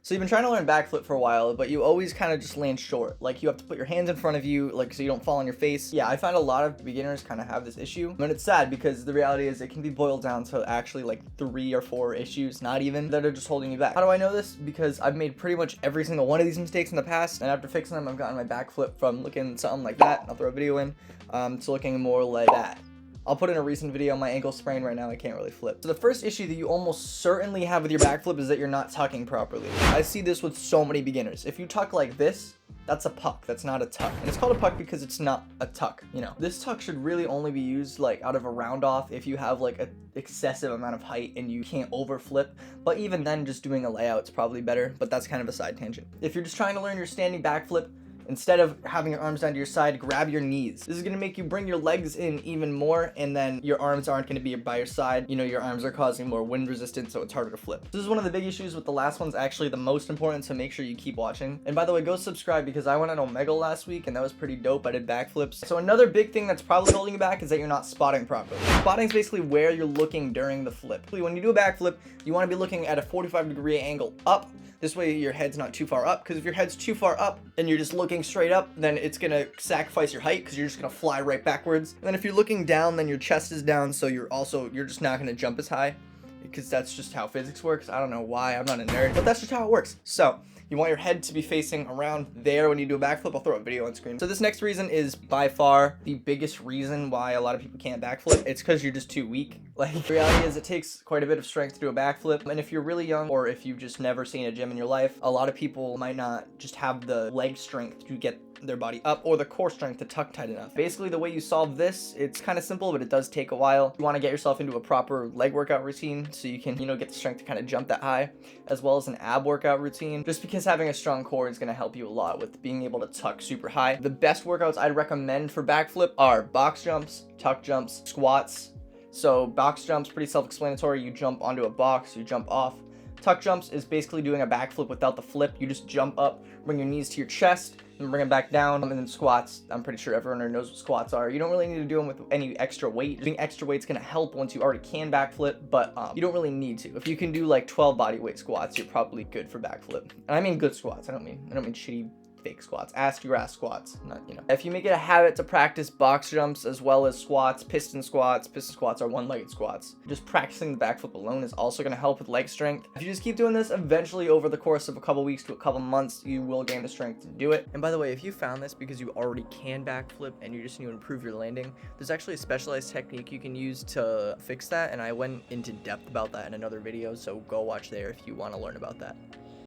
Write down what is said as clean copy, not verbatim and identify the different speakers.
Speaker 1: So you've been trying to learn backflip for a while, but you always kind of just land short. Like you have to put your hands in front of you, like so you don't fall on your face. Yeah, I find a lot of beginners kind of have this issue. And it's sad because the reality is it can be boiled down to actually like 3 or 4 issues, not even, that are just holding you back. How do I know this? Because I've made pretty much every single one of these mistakes in the past, and after fixing them, I've gotten my backflip from looking something like that, I'll throw a video in, to looking more like that. I'll put in a recent video on my ankle sprain right now. I can't really flip. So the first issue that you almost certainly have with your backflip is that you're not tucking properly. I see this with so many beginners. If you tuck like this, that's a puck. That's not a tuck. And it's called a puck because it's not a tuck, you know. This tuck should really only be used like out of a round off if you have like an excessive amount of height and you can't overflip. But even then, just doing a layout's probably better, but that's kind of a side tangent. If you're just trying to learn your standing backflip, instead of having your arms down to your side, grab your knees. This is gonna make you bring your legs in even more, and then your arms aren't gonna be by your side. You know, your arms are causing more wind resistance, so it's harder to flip. This is one of the big issues with the last one's actually the most important, so make sure you keep watching. And by the way, go subscribe because I went on Omegle last week and that was pretty dope. I did backflips. So another big thing that's probably holding you back is that you're not spotting properly. Spotting is basically where you're looking during the flip. When you do a backflip, you wanna be looking at a 45-degree angle up. This way your head's not too far up, because if your head's too far up and you're just looking straight up, then it's gonna sacrifice your height because you're just gonna fly right backwards. And then if you're looking down, then your chest is down, so you're just not gonna jump as high, because that's just how physics works. I don't know why, I'm not a nerd, but that's just how it works. So you want your head to be facing around there when you do a backflip. I'll throw a video on screen. So this next reason is by far the biggest reason why a lot of people can't backflip. It's because you're just too weak. Like, the reality is it takes quite a bit of strength to do a backflip. And if you're really young, or if you've just never seen a gym in your life, a lot of people might not just have the leg strength to get their body up or the core strength to tuck tight enough. Basically, the way you solve this, it's kind of simple, but it does take a while. You want to get yourself into a proper leg workout routine so you can, you know, get the strength to kind of jump that high, as well as an ab workout routine, just because having a strong core is going to help you a lot with being able to tuck super high. The best workouts I'd recommend for backflip are box jumps, tuck jumps, squats. So box jumps, pretty self-explanatory. You jump onto a box, you jump off. Tuck jumps is basically doing a backflip without the flip. You just jump up, bring your knees to your chest, and bring them back down. And then squats, I'm pretty sure everyone knows what squats are. You don't really need to do them with any extra weight. Doing extra weight's gonna help once you already can backflip, but you don't really need to. If you can do like 12 body weight squats, you're probably good for backflip. And I mean good squats. I don't mean shitty fake squats. Ask your ass squats, not, you know. If you make it a habit to practice box jumps as well as squats, piston squats are one-legged squats. Just practicing the backflip alone is also going to help with leg strength. If you just keep doing this, eventually over the course of a couple weeks to a couple months, you will gain the strength to do it. And by the way, if you found this because you already can backflip and you just need to improve your landing, there's actually a specialized technique you can use to fix that, and I went into depth about that in another video, so go watch there if you want to learn about that.